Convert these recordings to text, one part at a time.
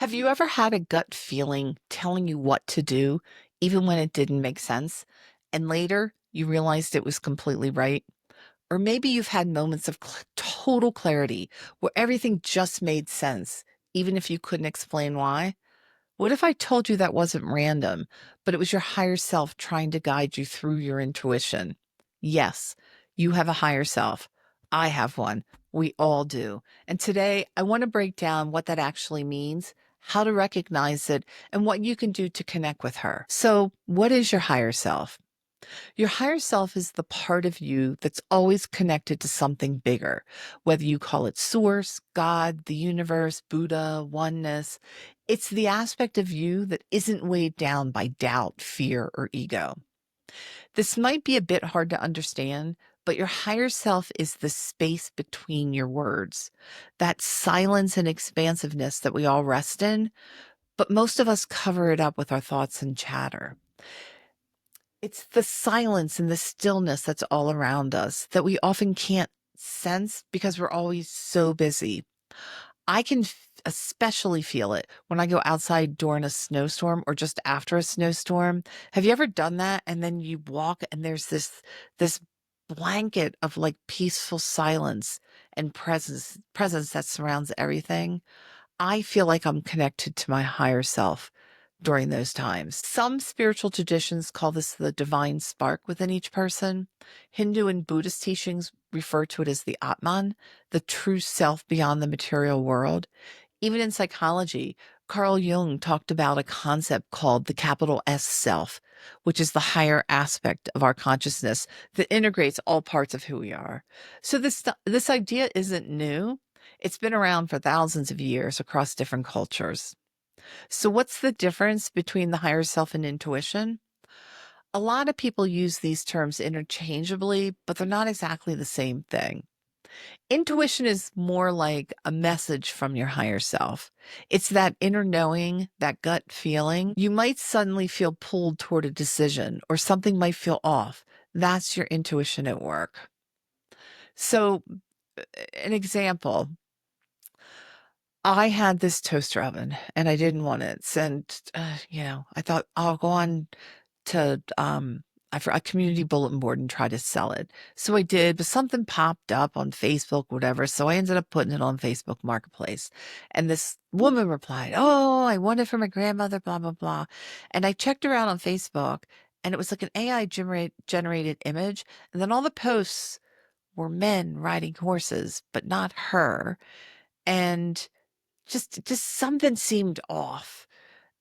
Have you ever had a gut feeling telling you what to do, even when it didn't make sense, and later you realized it was completely right? Or maybe you've had moments of total clarity where everything just made sense, even if you couldn't explain why? What if I told you that wasn't random, but it was your higher self trying to guide you through your intuition? Yes, you have a higher self. I have one. We all do. And today I want to break down what that actually means, how to recognize it, and what you can do to connect with her. So, what is your higher self? Your higher self is the part of you that's always connected to something bigger, whether you call it source, God, the universe, Buddha, oneness. It's the aspect of you that isn't weighed down by doubt, fear, or ego. This might be a bit hard to understand, but your higher self is the space between your words, that silence and expansiveness that we all rest in, but most of us cover it up with our thoughts and chatter. It's the silence and the stillness that's all around us that we often can't sense because we're always so busy. I can especially feel it when I go outside during a snowstorm or just after a snowstorm. Have you ever done that? And then you walk and there's this blanket of like peaceful silence and presence that surrounds everything. I feel like I'm connected to my higher self during those times. Some spiritual traditions call this the divine spark within each person. Hindu and Buddhist teachings refer to it as the Atman, the true self beyond the material world. Even in psychology, Carl Jung talked about a concept called the capital S self, which is the higher aspect of our consciousness that integrates all parts of who we are. So this idea isn't new. It's been around for thousands of years across different cultures. So what's the difference between the higher self and intuition? A lot of people use these terms interchangeably, but they're not exactly the same thing. Intuition is more like a message from your higher self. It's that inner knowing, that gut feeling. You might suddenly feel pulled toward a decision or something might feel off. That's your intuition at work. So, an example, I had this toaster oven and I didn't want it. And, I thought I'll go on to a community bulletin board and try to sell it. So I did, but something popped up on Facebook, whatever. So I ended up putting it on Facebook Marketplace. And this woman replied, "Oh, I want it for my grandmother, blah, blah, blah." And I checked her out on Facebook and it was like an AI generated image. And then all the posts were men riding horses, but not her. And just something seemed off.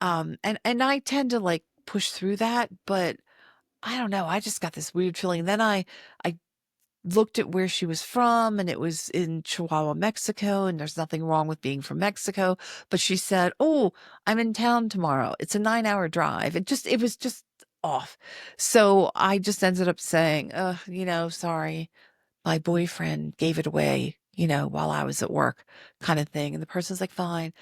And I tend to like push through that, but I don't know, I just got this weird feeling. Then I looked at where she was from and it was in Chihuahua, Mexico, and there's nothing wrong with being from Mexico, but she said, "Oh, I'm in town tomorrow. It's a 9-hour drive." It was just off. So I just ended up saying, sorry, my boyfriend gave it away, while I was at work kind of thing. And the person's like, "Fine."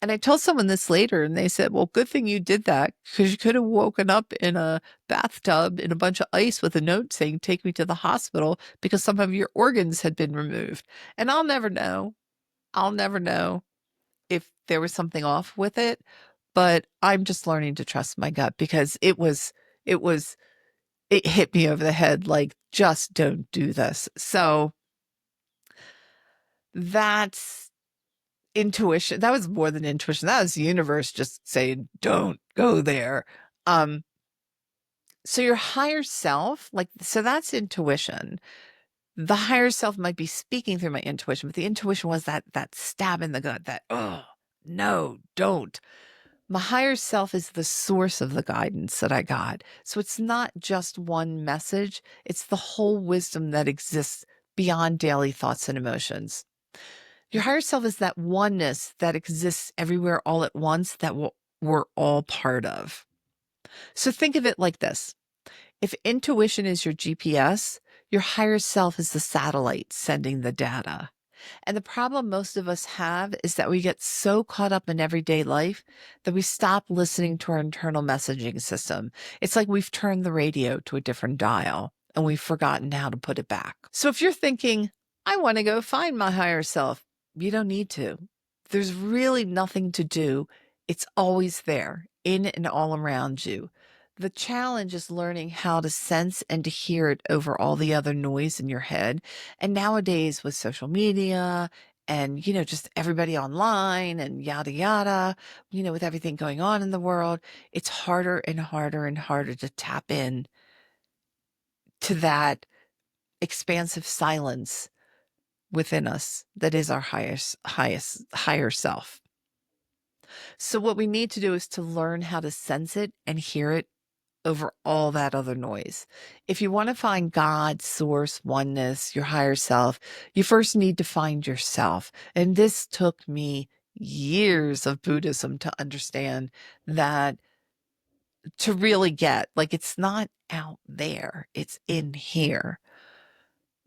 And I told someone this later and they said, "Well, good thing you did that because you could have woken up in a bathtub in a bunch of ice with a note saying, 'Take me to the hospital,' because some of your organs had been removed." And I'll never know. I'll never know if there was something off with it, but I'm just learning to trust my gut because it was, it hit me over the head like, just don't do this. So that's intuition. That was more than intuition. That was the universe just saying, "Don't go there." Um, so your higher self, so that's intuition. The higher self might be speaking through my intuition, but the intuition was that stab in the gut, that, "Oh, no, don't." My higher self is the source of the guidance that I got. So it's not just one message, it's the whole wisdom that exists beyond daily thoughts and emotions. Your higher self is that oneness that exists everywhere all at once that we're all part of. So think of it like this. If intuition is your GPS, your higher self is the satellite sending the data. And the problem most of us have is that we get so caught up in everyday life that we stop listening to our internal messaging system. It's like we've turned the radio to a different dial and we've forgotten how to put it back. So if you're thinking, "I want to go find my higher self," you don't need to. There's really nothing to do. It's always there, in and all around you. The challenge is learning how to sense and to hear it over all the other noise in your head. And nowadays with social media and, just everybody online and yada, yada, with everything going on in the world, it's harder and harder and harder to tap in to that expansive silence within us that is our higher self. So what we need to do is to learn how to sense it and hear it over all that other noise. If you want to find God, source, oneness, your higher self, you first need to find yourself. And this took me years of Buddhism to understand that, to really get, like, it's not out there, it's in here.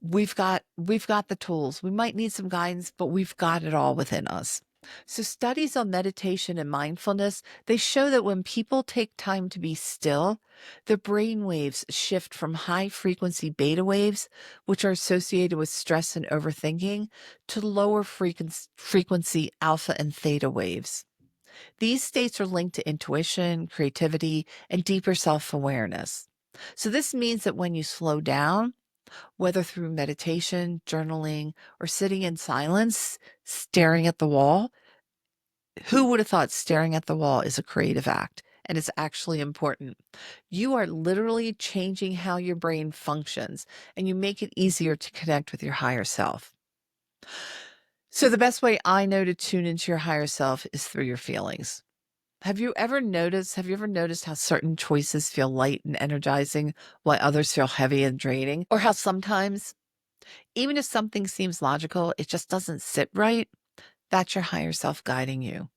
We've got the tools. We might need some guidance, but we've got it all within us. So studies on meditation and mindfulness, they show that when people take time to be still, the brain waves shift from high frequency beta waves, which are associated with stress and overthinking, to lower frequency alpha and theta waves. These states are linked to intuition, creativity, and deeper self-awareness. So this means that when you slow down, whether through meditation, journaling, or sitting in silence, staring at the wall. Who would have thought staring at the wall is a creative act? And it's actually important. You are literally changing how your brain functions, and you make it easier to connect with your higher self. So the best way I know to tune into your higher self is through your feelings. Have you ever noticed how certain choices feel light and energizing while others feel heavy and draining? Or how sometimes, even if something seems logical, it just doesn't sit right? That's your higher self guiding you.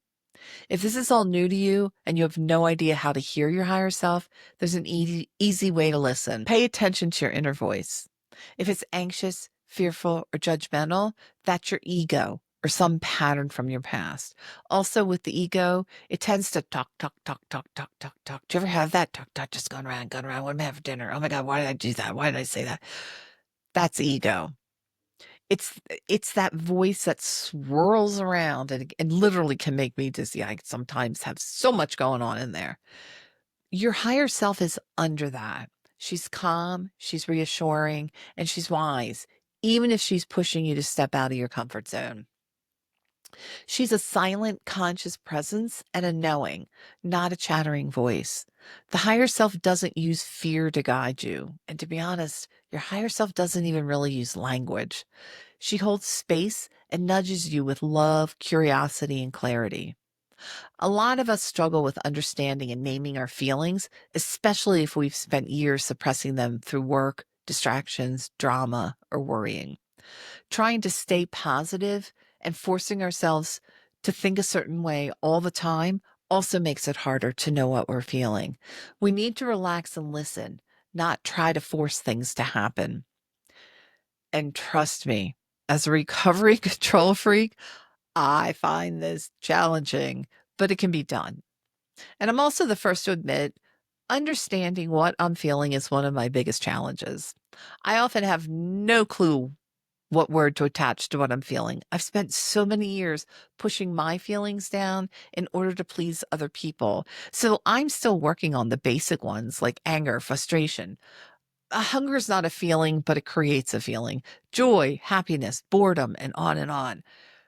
If this is all new to you and you have no idea how to hear your higher self, there's an easy way to listen. Pay attention to your inner voice. If it's anxious, fearful, or judgmental, that's your ego or some pattern from your past. Also, with the ego, it tends to talk, talk, talk, talk, talk, talk, talk. Do you ever have that? Talk, talk, just going around, going around. What am I having for dinner? Oh my God, why did I do that? Why did I say that? That's ego. It's that voice that swirls around and literally can make me dizzy. I sometimes have so much going on in there. Your higher self is under that. She's calm, she's reassuring, and she's wise, even if she's pushing you to step out of your comfort zone. She's a silent, conscious presence and a knowing, not a chattering voice. The higher self doesn't use fear to guide you. And to be honest, your higher self doesn't even really use language. She holds space and nudges you with love, curiosity, and clarity. A lot of us struggle with understanding and naming our feelings, especially if we've spent years suppressing them through work, distractions, drama, or worrying. Trying to stay positive and forcing ourselves to think a certain way all the time also makes it harder to know what we're feeling. We need to relax and listen, not try to force things to happen. And trust me, as a recovering control freak, I find this challenging, but it can be done. And I'm also the first to admit, understanding what I'm feeling is one of my biggest challenges. I often have no clue what word to attach to what I'm feeling. I've spent so many years pushing my feelings down in order to please other people. So I'm still working on the basic ones like anger, frustration. Hunger is not a feeling, but it creates a feeling. Joy, happiness, boredom, and on and on.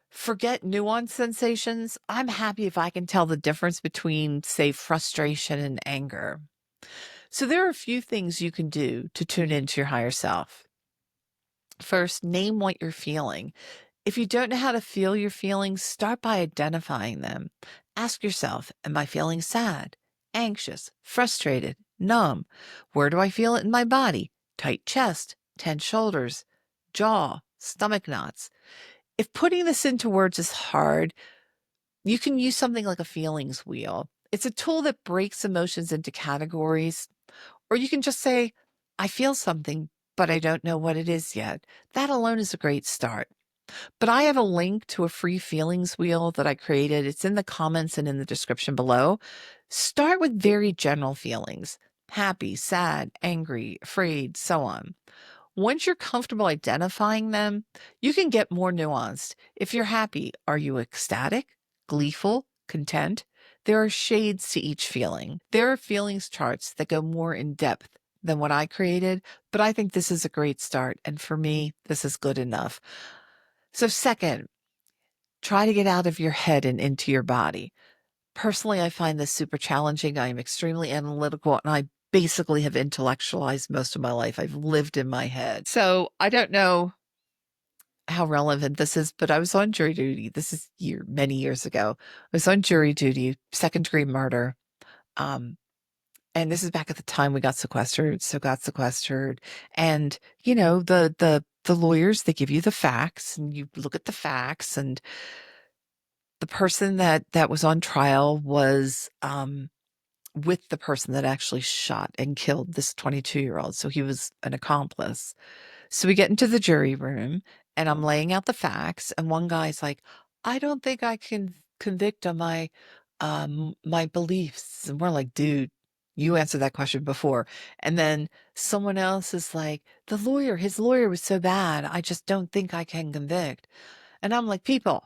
Forget nuanced sensations. I'm happy if I can tell the difference between, say, frustration and anger. So there are a few things you can do to tune into your higher self. First, name what you're feeling. If you don't know how to feel your feelings, start by identifying them. Ask yourself, am I feeling sad, anxious, frustrated, numb? Where do I feel it in my body? Tight chest, tense shoulders, jaw, stomach knots. If putting this into words is hard, you can use something like a feelings wheel. It's a tool that breaks emotions into categories. Or you can just say, I feel something, but I don't know what it is yet. That alone is a great start. But I have a link to a free feelings wheel that I created. It's in the comments and in the description below. Start with very general feelings: happy, sad, angry, afraid, so on. Once you're comfortable identifying them, you can get more nuanced. If you're happy, are you ecstatic, gleeful, content? There are shades to each feeling. There are feelings charts that go more in depth than what I created, but I think this is a great start. And for me, this is good enough. So second, try to get out of your head and into your body. Personally, I find this super challenging. I am extremely analytical and I basically have intellectualized most of my life. I've lived in my head. So I don't know how relevant this is, but I was on jury duty. This is many years ago. I was on jury duty, second-degree murder. And this is back at the time we got sequestered. And, the lawyers, they give you the facts and you look at the facts, and the person that was on trial was, with the person that actually shot and killed this 22-year-old. So he was an accomplice. So we get into the jury room and I'm laying out the facts, and one guy's like, I don't think I can convict on my beliefs. And we're like, dude, you answered that question before. And then someone else is like, his lawyer was so bad, I just don't think I can convict. And I'm like, people,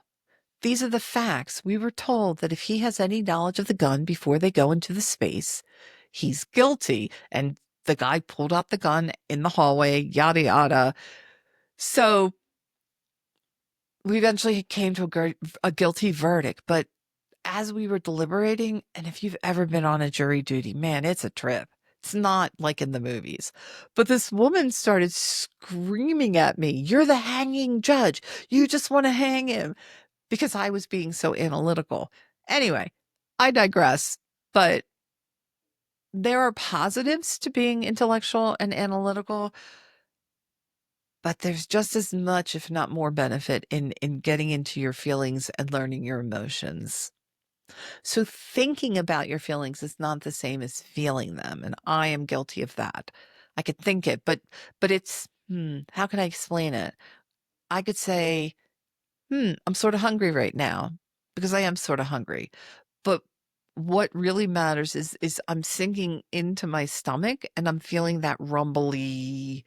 these are the facts. We were told that if he has any knowledge of the gun before they go into the space, he's guilty. And the guy pulled out the gun in the hallway, yada, yada. So we eventually came to a guilty verdict. But as we were deliberating, and if you've ever been on a jury duty, man, it's a trip. It's not like in the movies. But this woman started screaming at me, you're the hanging judge. You just want to hang him, because I was being so analytical. Anyway, I digress. But there are positives to being intellectual and analytical, but there's just as much, if not more, benefit in getting into your feelings and learning your emotions. So thinking about your feelings is not the same as feeling them, and I am guilty of that. I could think it, but it's, how can I explain it? I could say, I'm sort of hungry right now, because I am sort of hungry. But what really matters is I'm sinking into my stomach and I'm feeling that rumbly,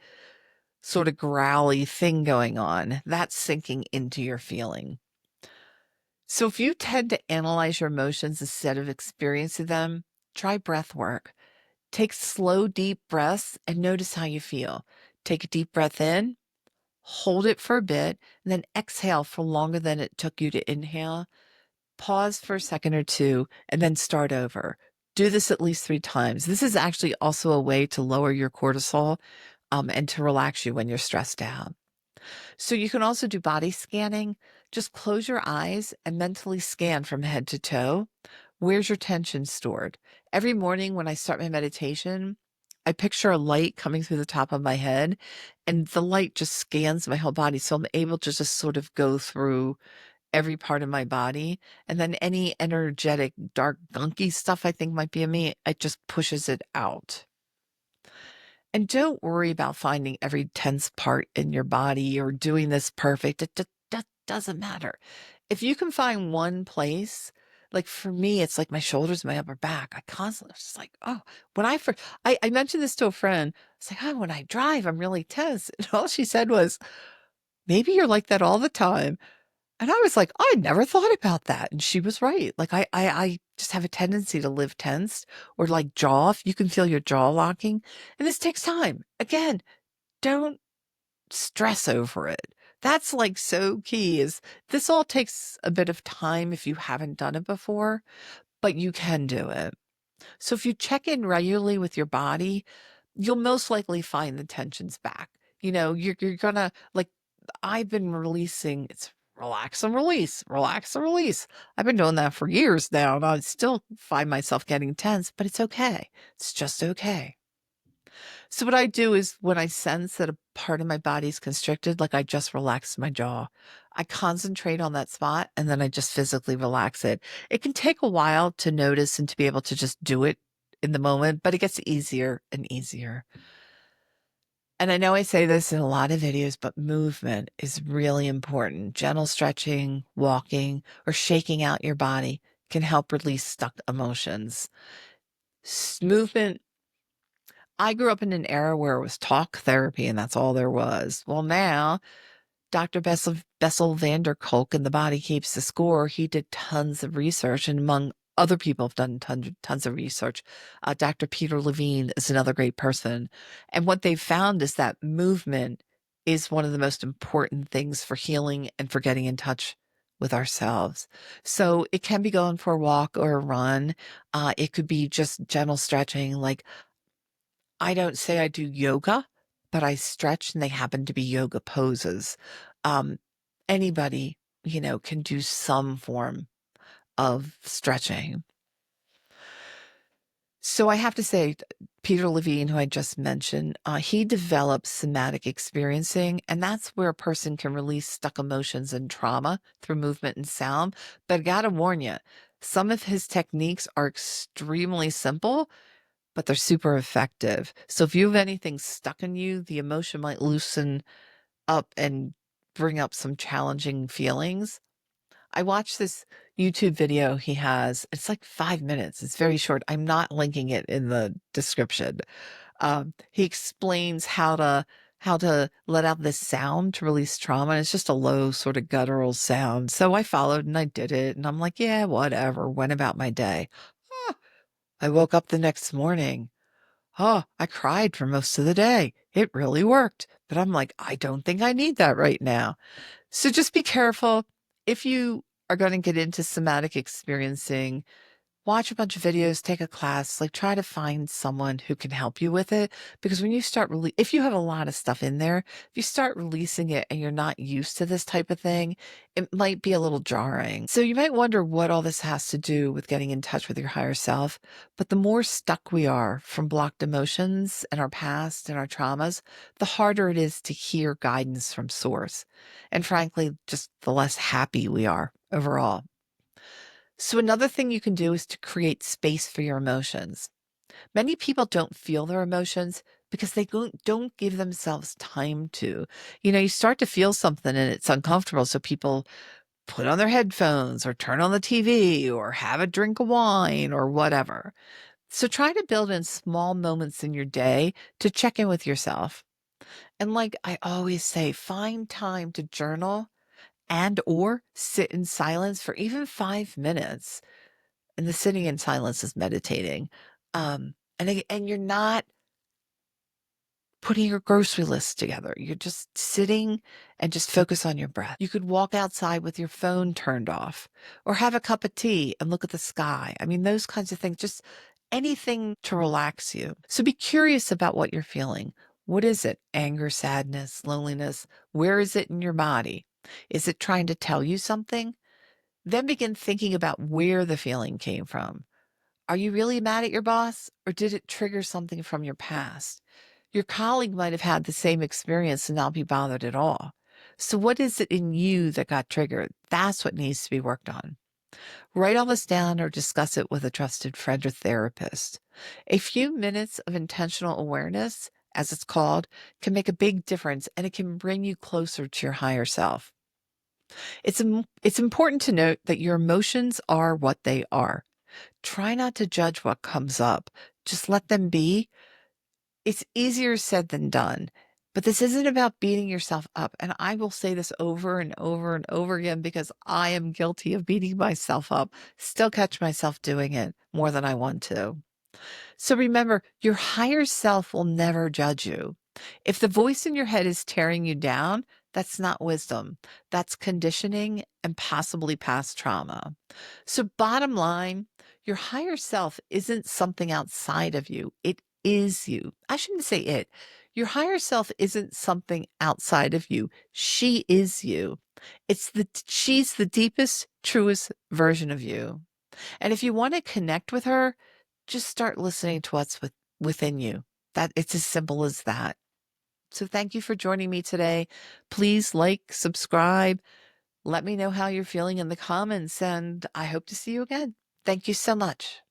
sort of growly thing going on. That's sinking into your feeling. So if you tend to analyze your emotions instead of experiencing them, try breath work. Take slow, deep breaths and notice how you feel. Take a deep breath in, hold it for a bit, and then exhale for longer than it took you to inhale. Pause for a second or two, and then start over. Do this at least 3 times. This is actually also a way to lower your cortisol, and to relax you when you're stressed out. So you can also do body scanning. Just close your eyes and mentally scan from head to toe. Where's your tension stored? Every morning when I start my meditation, I picture a light coming through the top of my head, and the light just scans my whole body. So I'm able to just sort of go through every part of my body. And then any energetic, dark, gunky stuff I think might be in me, it just pushes it out. And don't worry about finding every tense part in your body or doing this perfect. That doesn't matter. If you can find one place, like for me, it's like my shoulders, my upper back. I constantly just like, oh, when I mentioned this to a friend, it's like, oh, when I drive, I'm really tense. And all she said was, maybe you're like that all the time. And I was like, I never thought about that. And she was right. Like I just have a tendency to live tense, or like jaw. If you can feel your jaw locking, and this takes time. Again, don't stress over it. That's like so key. Is this all takes a bit of time if you haven't done it before, but you can do it. So if you check in regularly with your body, you'll most likely find the tensions back. You're gonna, like, I've been releasing, it's relax and release, relax and release. I've been doing that for years now, and I still find myself getting tense, but it's okay. It's just okay. So what I do is when I sense that a part of my body is constricted, like I just relax my jaw. I concentrate on that spot and then I just physically relax it. It can take a while to notice and to be able to just do it in the moment, but it gets easier and easier. And I know I say this in a lot of videos, but movement is really important. Gentle stretching, walking, or shaking out your body can help release stuck emotions. Movement, I grew up in an era where it was talk therapy and that's all there was. Well, now Dr. Bessel van der Kolk in The Body Keeps the Score, he did tons of research, and among other people have done tons of research. Dr. Peter Levine is another great person. And what they've found is that movement is one of the most important things for healing and for getting in touch with ourselves. So it can be going for a walk or a run. It could be just gentle stretching. Like, I don't say I do yoga, but I stretch and they happen to be yoga poses. Um, Anybody, can do some form of stretching. So I have to say, Peter Levine, who I just mentioned, he develops somatic experiencing, and that's where a person can release stuck emotions and trauma through movement and sound. But I gotta warn you, some of his techniques are extremely simple, but they're super effective. So if you have anything stuck in you, the emotion might loosen up and bring up some challenging feelings. I watched this YouTube video he has. It's like 5 minutes. It's very short. I'm not linking it in the description. He explains how to let out this sound to release trauma. And it's just a low, sort of guttural sound. So I followed and I did it. And I'm like, yeah, whatever. Went about my day. Ah, I woke up the next morning. Oh, I cried for most of the day. It really worked. But I'm like, I don't think I need that right now. So just be careful. If you are going to get into somatic experiencing, watch a bunch of videos, take a class, like try to find someone who can help you with it. Because when you start if you have a lot of stuff in there, if you start releasing it and you're not used to this type of thing, it might be a little jarring. So you might wonder what all this has to do with getting in touch with your higher self. But the more stuck we are from blocked emotions and our past and our traumas, the harder it is to hear guidance from source. And frankly, just the less happy we are overall. So, another thing you can do is to create space for your emotions. Many people don't feel their emotions because they don't give themselves time to. You start to feel something and it's uncomfortable. So, people put on their headphones or turn on the TV or have a drink of wine or whatever. So, try to build in small moments in your day to check in with yourself. And, like I always say, find time to journal and or sit in silence for even 5 minutes. And the sitting in silence is meditating. And you're not putting your grocery list together. You're just sitting and just focus on your breath. You could walk outside with your phone turned off or have a cup of tea and look at the sky. I mean, those kinds of things, just anything to relax you. So be curious about what you're feeling. What is it? Anger, sadness, loneliness? Where is it in your body? Is it trying to tell you something? Then begin thinking about where the feeling came from. Are you really mad at your boss, or did it trigger something from your past? Your colleague might have had the same experience and not be bothered at all. So, what is it in you that got triggered? That's what needs to be worked on. Write all this down or discuss it with a trusted friend or therapist. A few minutes of intentional awareness, as it's called, can make a big difference and it can bring you closer to your higher self. It's important to note that your emotions are what they are. Try not to judge what comes up. Just let them be. It's easier said than done. But this isn't about beating yourself up. And I will say this over and over and over again because I am guilty of beating myself up. Still catch myself doing it more than I want to. So remember, your higher self will never judge you. If the voice in your head is tearing you down, that's not wisdom. That's conditioning and possibly past trauma. So, bottom line, your higher self isn't something outside of you. It is you. I shouldn't say it. Your higher self isn't something outside of you. She is you. She's the deepest, truest version of you. And if you want to connect with her, just start listening to what's within you. That it's as simple as that. So thank you for joining me today. Please like, subscribe. Let me know how you're feeling in the comments, and I hope to see you again. Thank you so much.